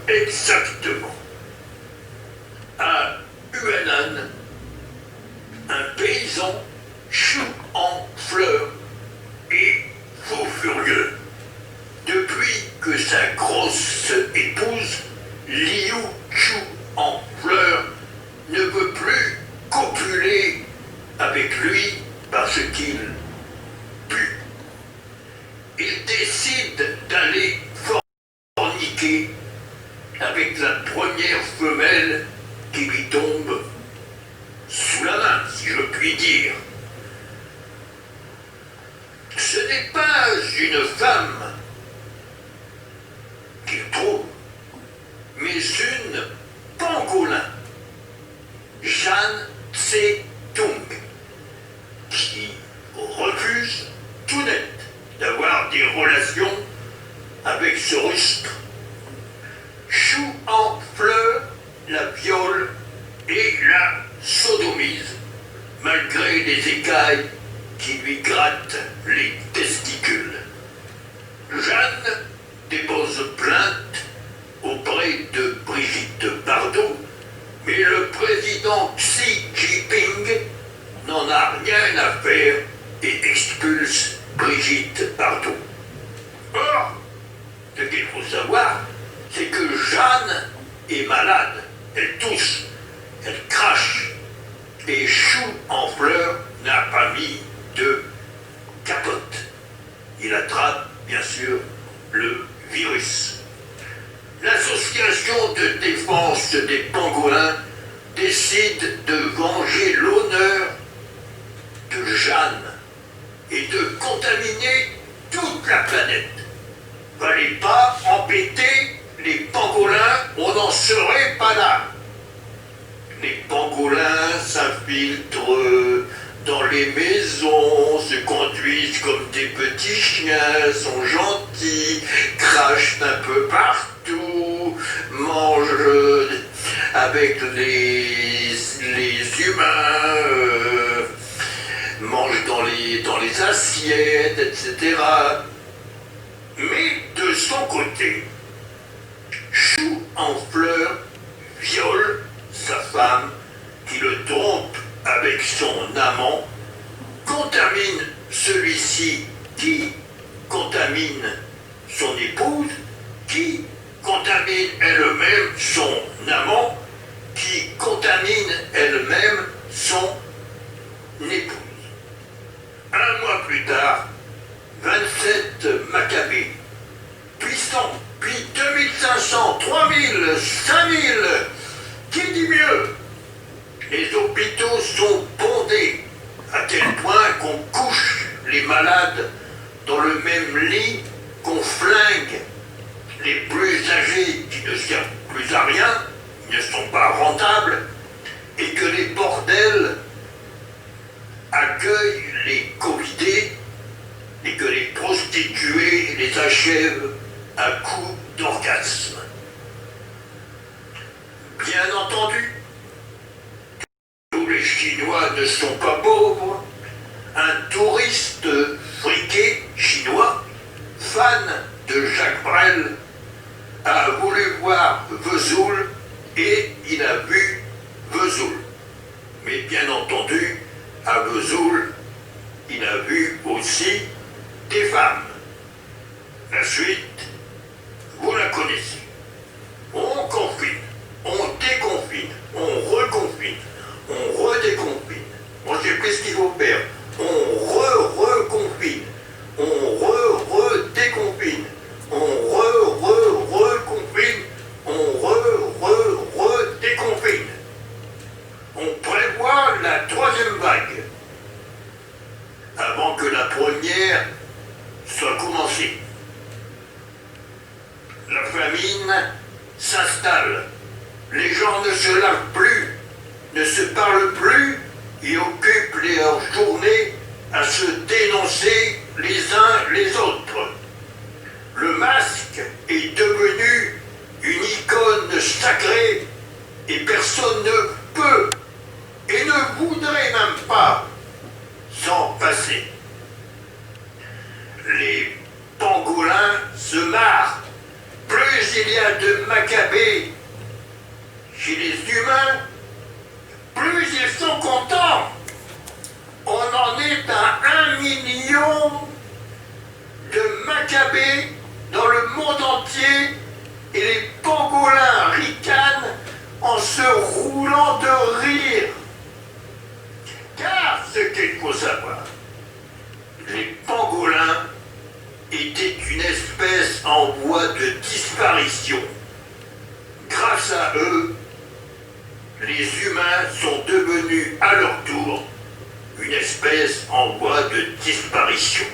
exactement. À Huanan, un paysan chou en fleurs et fou furieux. Depuis que sa grosse épouse, Liu Chu en fleurs, ne veut plus copuler avec lui parce qu'il pue. Il décide d'aller forniquer avec la première femelle qui lui tombe sous la main, si je puis dire. Ce n'est pas une femme qu'il trouve, mais une pangolin, Jeanne Tse-tung, qui refuse tout net d'avoir des relations avec ce rustre. Chou en fleurs la viole et la sodomise, malgré les écailles qui lui grattent les testicules. Jeanne dépose plainte auprès de Brigitte Bardot, mais le président Xi Jinping n'en a rien à faire et expulse Brigitte Bardot. Or, ce qu'il faut savoir, c'est que Jeanne est malade, elle tousse, elle crache, et Chou en fleurs n'a pas mis de capote. Il attrape, bien sûr, le virus. L'association de défense des pangolins décide de venger l'honneur de Jeanne et de contaminer toute la planète. Fallait pas embêter les pangolins, on n'en serait pas là. Les pangolins s'infiltrent dans les maisons, se conduisent comme des petits chiens, sont gentils, crachent un peu partout, mangent avec les humains, mangent dans les assiettes, etc. Mais de son côté, Chou en fleurs viole sa femme qui le trompe avec son amant, contamine celui-ci qui contamine son épouse, qui contamine elle-même son amant, qui contamine elle-même son épouse. Un mois plus tard, 27 Maccabées, puissants, puis 2500, 3000, 5000, qui dit mieux? Les hôpitaux sont bondés, à tel point qu'on couche les malades dans le même lit, qu'on flingue les plus âgés qui ne servent plus à rien, ne sont pas rentables, et que les bordels accueillent les covidés et que les prostituées les achèvent à coups d'orgasme. Bien entendu, tous les Chinois ne sont pas pauvres. Un touriste friqué chinois, fan de Jacques Brel, a voulu voir Vesoul et il a vu Vesoul. Mais bien entendu, à Vesoul, il a vu aussi des femmes. La suite, vous la connaissez. On confine, on déconfine, on reconfine, on redéconfine. On sait plus ce qu'il faut faire. On reconfine, on redéconfine, on reconfine, on redéconfine. On prévoit la troisième vague avant que la première soit commencée. La famine s'installe. Les gens ne se lavent plus, ne se parlent plus et occupent leurs journées à se dénoncer les uns les autres. Le masque est devenu une icône sacrée et personne ne peut et ne voudrait même pas s'en passer. Les pangolins se marrent. Plus il y a de Maccabée chez les humains, plus ils sont contents. On en est à 1 million de Maccabées dans le monde entier et les pangolins ricanent en se roulant de rire. Car ce qu'il faut savoir, les pangolins étaient une espèce en voie de disparition. Grâce à eux, les humains sont devenus à leur tour une espèce en voie de disparition.